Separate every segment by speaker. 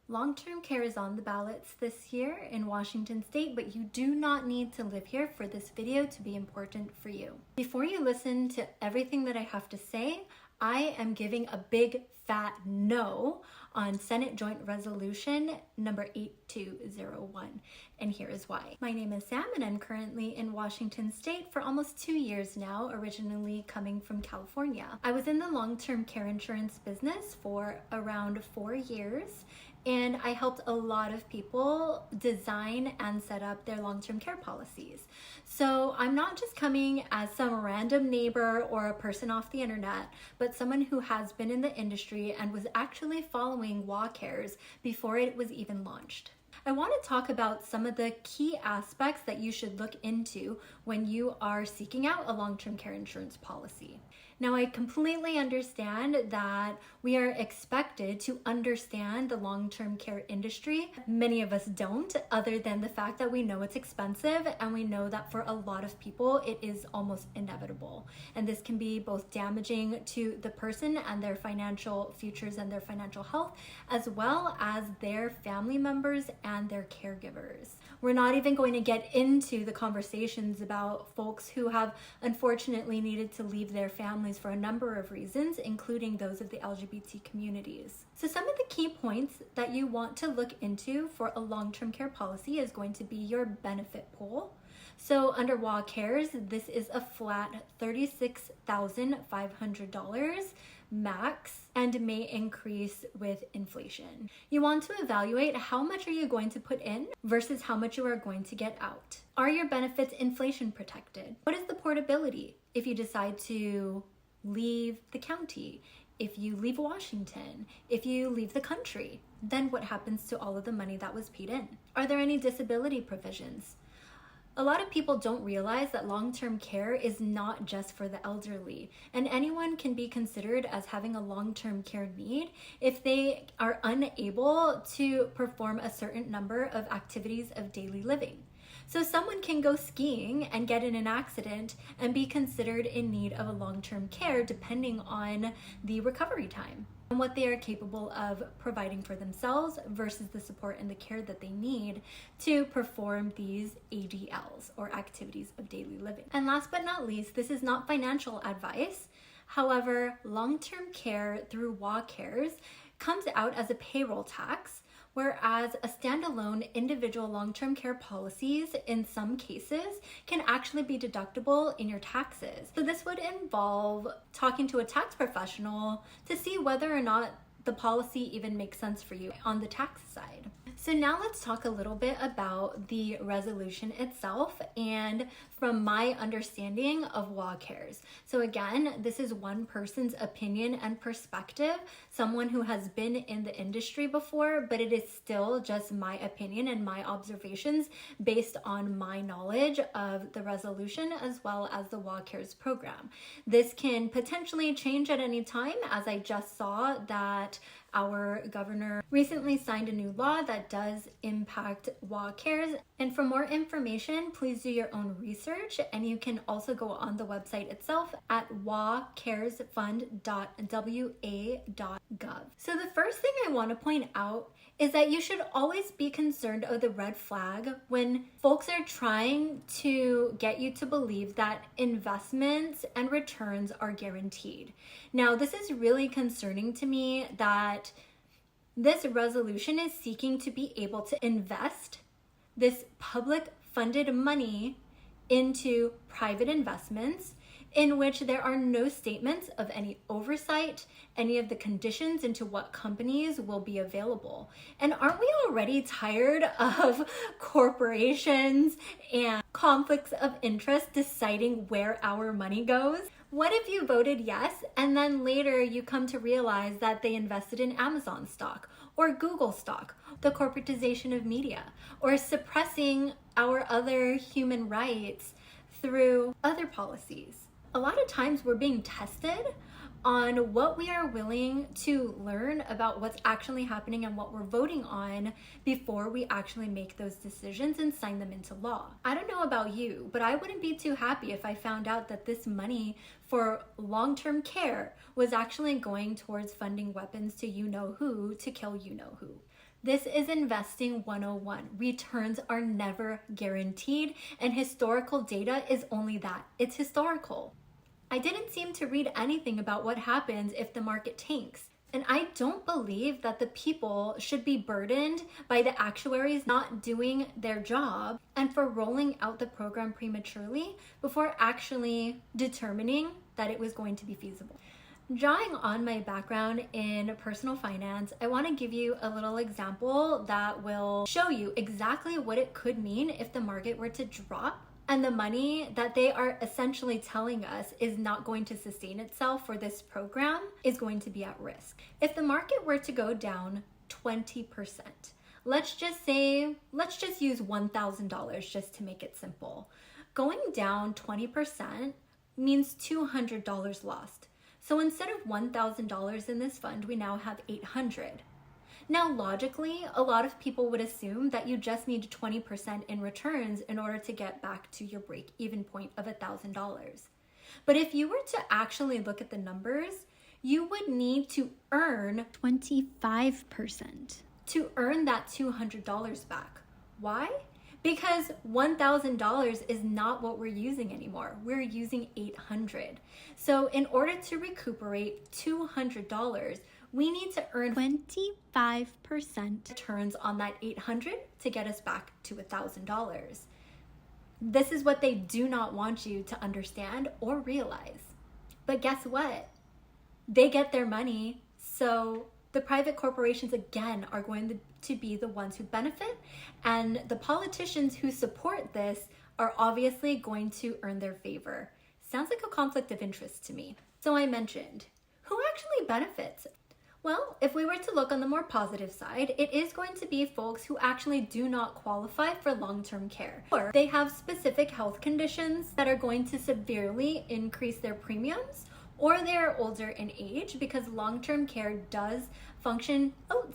Speaker 1: Long-term care is on the ballots this year in Washington State, but you do not need to live here for this video to be important for you. Before you listen to everything that I have to say, I am giving a big fat no on Senate Joint Resolution number 8201, and here is why. My name is Sam and I'm currently in Washington State for almost 2 years now, originally coming from California. I was in the long-term care insurance business for around 4 years, and I helped a lot of people design and set up their long-term care policies. So I'm not just coming as some random neighbor or a person off the internet, but someone who has been in the industry and was actually following WACARES before it was even launched. I want to talk about some of the key aspects that you should look into when you are seeking out a long-term care insurance policy. Now, I completely understand that we are expected to understand the long-term care industry. Many of us don't, other than the fact that we know it's expensive and we know that for a lot of people it is almost inevitable. And this can be both damaging to the person and their financial futures and their financial health, as well as their family members and their caregivers. We're not even going to get into the conversations about folks who have unfortunately needed to leave their families for a number of reasons, including those of the LGBT communities. So some of the key points that you want to look into for a long-term care policy is going to be your benefit pool. So under WACARES, this is a flat $36,500 max and may increase with inflation. You want to evaluate how much are you going to put in versus how much you are going to get out. Are your benefits inflation protected? What is the portability if you decide to leave the county? If you leave Washington, if you leave the country, then what happens to all of the money that was paid in? Are there any disability provisions? A lot of people don't realize that long-term care is not just for the elderly, and anyone can be considered as having a long-term care need if they are unable to perform a certain number of activities of daily living. So someone can go skiing and get in an accident and be considered in need of a long-term care depending on the recovery time and what they are capable of providing for themselves versus the support and the care that they need to perform these ADLs, or activities of daily living. And last but not least, this is not financial advice. However, long-term care through WACARES comes out as a payroll tax, whereas a standalone individual long-term care policies in some cases can actually be deductible in your taxes. So this would involve talking to a tax professional to see whether or not the policy even makes sense for you on the tax side. So now let's talk a little bit about the resolution itself and from my understanding of WACARES. So again, this is one person's opinion and perspective, someone who has been in the industry before, but it is still just my opinion and my observations based on my knowledge of the resolution as well as the WACARES program. This can potentially change at any time, as I just saw that our governor recently signed a new law that does impact WACARES. And for more information, please do your own research, and you can also go on the website itself at wacaresfund.wa.gov. So the first thing I want to point out is that you should always be concerned of the red flag when folks are trying to get you to believe that investments and returns are guaranteed. Now, this is really concerning to me that this resolution is seeking to be able to invest this public funded money into private investments in which there are no statements of any oversight, any of the conditions into what companies will be available. And aren't we already tired of corporations and conflicts of interest deciding where our money goes? What if you voted yes and then later you come to realize that they invested in Amazon stock or Google stock, the corporatization of media, or suppressing our other human rights through other policies? A lot of times we're being tested on what we are willing to learn about what's actually happening and what we're voting on before we actually make those decisions and sign them into law. I don't know about you, but I wouldn't be too happy if I found out that this money for long-term care was actually going towards funding weapons to you-know-who to kill you-know-who. This is investing 101. Returns are never guaranteed, and historical data is only that. It's historical. I didn't seem to read anything about what happens if the market tanks. And I don't believe that the people should be burdened by the actuaries not doing their job and for rolling out the program prematurely before actually determining that it was going to be feasible. Drawing on my background in personal finance, I want to give you a little example that will show you exactly what it could mean if the market were to drop and the money that they are essentially telling us is not going to sustain itself for this program is going to be at risk. If the market were to go down 20%, let's just use $1,000 just to make it simple. Going down 20% means $200 lost. So instead of $1,000 in this fund, we now have $800. Now, logically, a lot of people would assume that you just need 20% in returns in order to get back to your break-even point of $1,000. But if you were to actually look at the numbers, you would need to earn 25% to earn that $200 back. Why? Because $1,000 is not what we're using anymore. We're using $800. So in order to recuperate $200, we need to earn 25% returns on that $800 to get us back to $1,000. This is what they do not want you to understand or realize. But guess what? They get their money, so the private corporations again are going to be the ones who benefit, and the politicians who support this are obviously going to earn their favor. Sounds like a conflict of interest to me. So I mentioned, who actually benefits? Well, if we were to look on the more positive side, it is going to be folks who actually do not qualify for long-term care, or they have specific health conditions that are going to severely increase their premiums, or they're older in age, because long-term care does function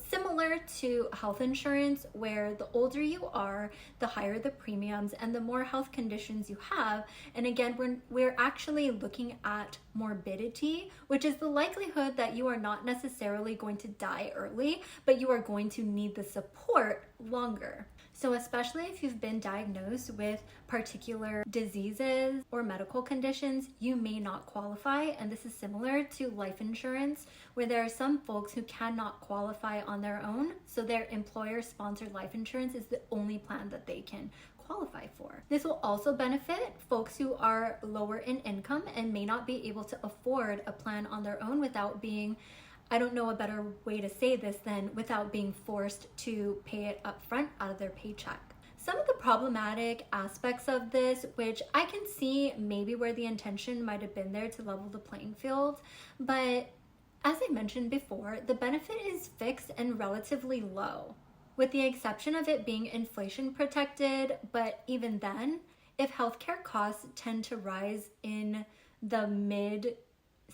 Speaker 1: similar to health insurance, where the older you are, the higher the premiums and the more health conditions you have. And again, we're actually looking at morbidity, which is the likelihood that you are not necessarily going to die early, but you are going to need the support longer. So especially if you've been diagnosed with particular diseases or medical conditions, you may not qualify. And this is similar to life insurance, where there are some folks who cannot qualify on their own. So their employer-sponsored life insurance is the only plan that they can qualify for. This will also benefit folks who are lower in income and may not be able to afford a plan on their own without being, I don't know a better way to say this than without being forced to pay it up front out of their paycheck. Some of the problematic aspects of this, which I can see maybe where the intention might have been there to level the playing field, but as I mentioned before, the benefit is fixed and relatively low, with the exception of it being inflation protected. But even then, if healthcare costs tend to rise in the mid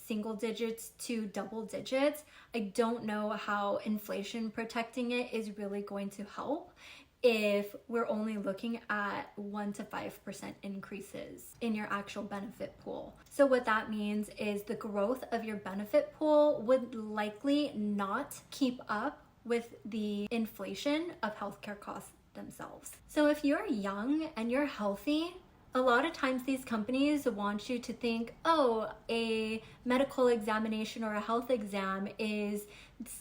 Speaker 1: single digits to double digits, I don't know how inflation protecting it is really going to help if we're only looking at 1 to 5% increases in your actual benefit pool. So what that means is the growth of your benefit pool would likely not keep up with the inflation of healthcare costs themselves. So if you're young and you're healthy, a lot of times these companies want you to think, oh, a medical examination or a health exam is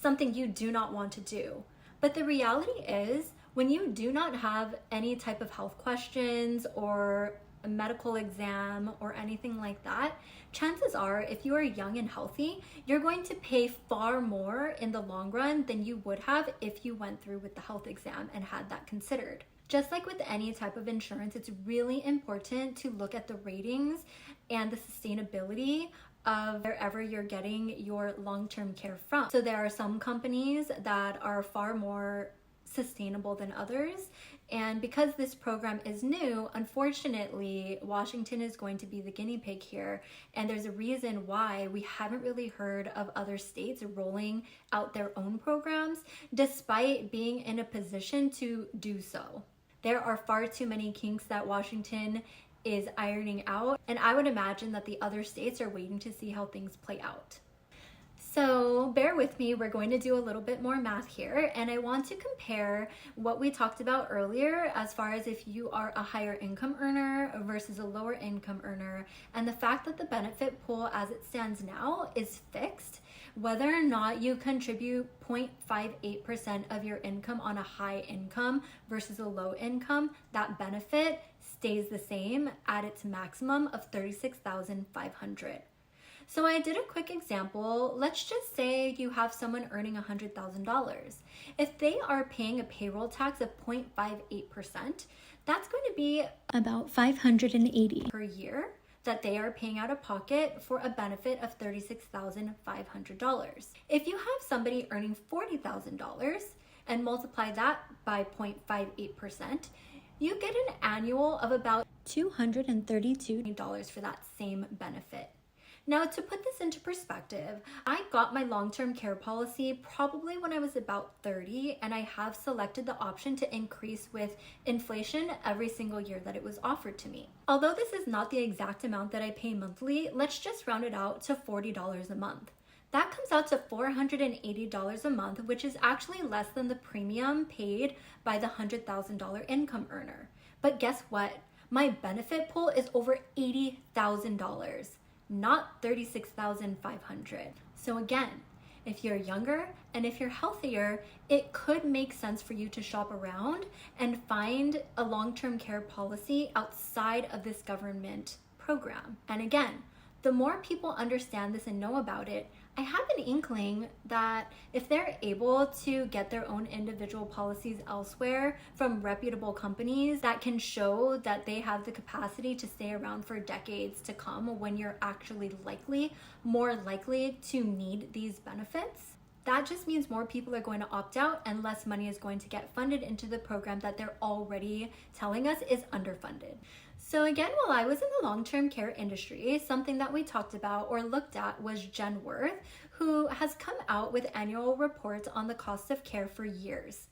Speaker 1: something you do not want to do. But the reality is, when you do not have any type of health questions or a medical exam or anything like that, chances are, if you are young and healthy, you're going to pay far more in the long run than you would have if you went through with the health exam and had that considered. Just like with any type of insurance, it's really important to look at the ratings and the sustainability of wherever you're getting your long-term care from. So there are some companies that are far more sustainable than others. And because this program is new, unfortunately, Washington is going to be the guinea pig here. And there's a reason why we haven't really heard of other states rolling out their own programs, despite being in a position to do so. There are far too many kinks that Washington is ironing out, and I would imagine that the other states are waiting to see how things play out. So bear with me, we're going to do a little bit more math here, and I want to compare what we talked about earlier as far as if you are a higher income earner versus a lower income earner, and the fact that the benefit pool as it stands now is fixed. Whether or not you contribute 0.58% of your income on a high income versus a low income, that benefit stays the same at its maximum of $36,500. So I did a quick example. Let's just say you have someone earning $100,000. If they are paying a payroll tax of 0.58%, that's going to be about $580 per year that they are paying out of pocket for a benefit of $36,500. If you have somebody earning $40,000 and multiply that by 0.58%, you get an annual of about $232 for that same benefit. Now, to put this into perspective, I got my long-term care policy probably when I was about 30, and I have selected the option to increase with inflation every single year that it was offered to me. Although this is not the exact amount that I pay monthly, let's just round it out to $40 a month. That comes out to $480 a month, which is actually less than the premium paid by the $100,000 income earner. But guess what? My benefit pool is over $80,000. Not $36,500. So again, if you're younger and if you're healthier, it could make sense for you to shop around and find a long-term care policy outside of this government program. And again, the more people understand this and know about it, I have an inkling that if they're able to get their own individual policies elsewhere from reputable companies that can show that they have the capacity to stay around for decades to come when you're actually more likely to need these benefits, that just means more people are going to opt out and less money is going to get funded into the program that they're already telling us is underfunded. So again, while I was in the long-term care industry, something that we talked about or looked at was Genworth, who has come out with annual reports on the cost of care for years.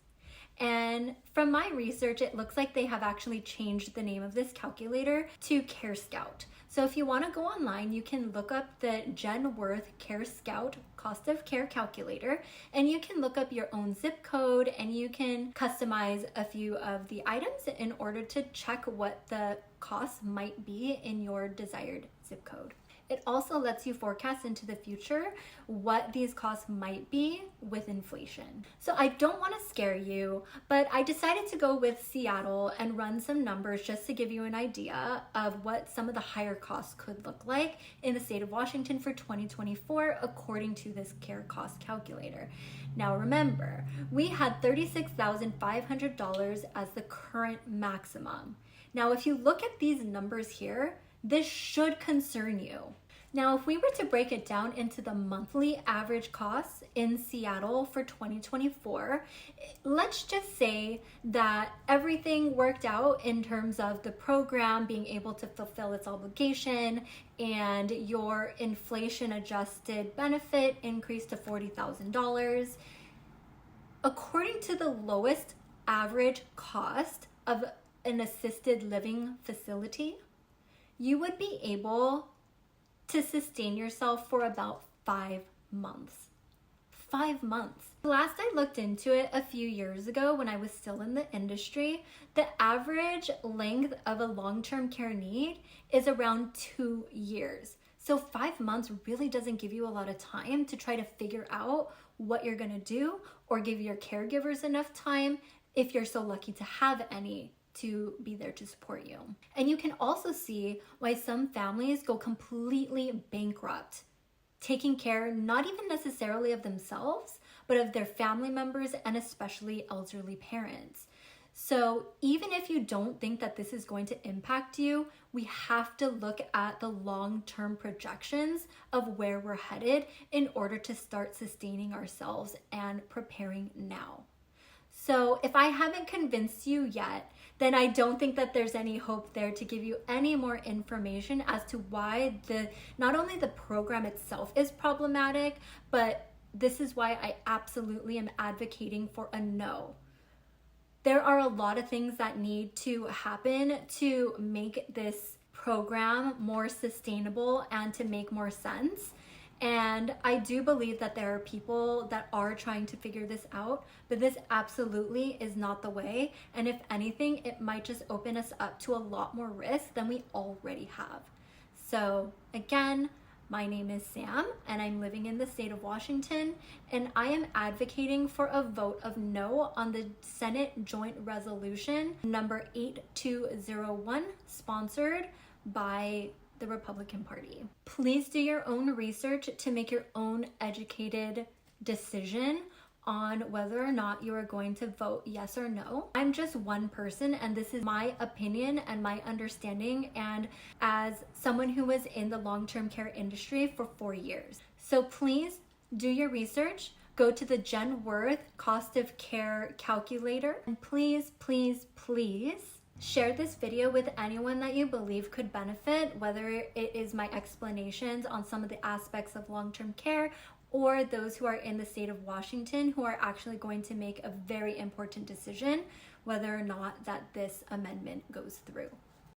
Speaker 1: And from my research, it looks like they have actually changed the name of this calculator to CareScout. So if you want to go online, you can look up the Genworth CareScout cost of care calculator, and you can look up your own zip code and you can customize a few of the items in order to check what the costs might be in your desired zip code. It also lets you forecast into the future what these costs might be with inflation. So I don't want to scare you, but I decided to go with Seattle and run some numbers just to give you an idea of what some of the higher costs could look like in the state of Washington for 2024, according to this care cost calculator. Now remember, we had $36,500 as the current maximum. Now, if you look at these numbers here, this should concern you. Now, if we were to break it down into the monthly average costs in Seattle for 2024, let's just say that everything worked out in terms of the program being able to fulfill its obligation and your inflation adjusted benefit increased to $40,000. According to the lowest average cost of an assisted living facility, you would be able to sustain yourself for about 5 months. 5 months. Last I looked into it a few years ago when I was still in the industry, the average length of a long-term care need is around 2 years. So 5 months really doesn't give you a lot of time to try to figure out what you're gonna do or give your caregivers enough time, if you're so lucky to have any, to be there to support you. And you can also see why some families go completely bankrupt, taking care not even necessarily of themselves, but of their family members and especially elderly parents. So even if you don't think that this is going to impact you, we have to look at the long-term projections of where we're headed in order to start sustaining ourselves and preparing now. So if I haven't convinced you yet, then I don't think that there's any hope there to give you any more information as to why not only the program itself is problematic, but this is why I absolutely am advocating for a no. There are a lot of things that need to happen to make this program more sustainable and to make more sense. And I do believe that there are people that are trying to figure this out, but this absolutely is not the way. And if anything, it might just open us up to a lot more risk than we already have. So again, my name is Sam, and I'm living in the state of Washington, and I am advocating for a vote of no on the Senate Joint Resolution number 8201, sponsored by the Republican Party. Please do your own research to make your own educated decision on whether or not you are going to vote yes or no. I'm just one person, and this is my opinion and my understanding, and as someone who was in the long-term care industry for 4 years. So please do your research. Go to the Genworth cost of care calculator, and please, please, please share this video with anyone that you believe could benefit, whether it is my explanations on some of the aspects of long-term care or those who are in the state of Washington who are actually going to make a very important decision whether or not that this amendment goes through.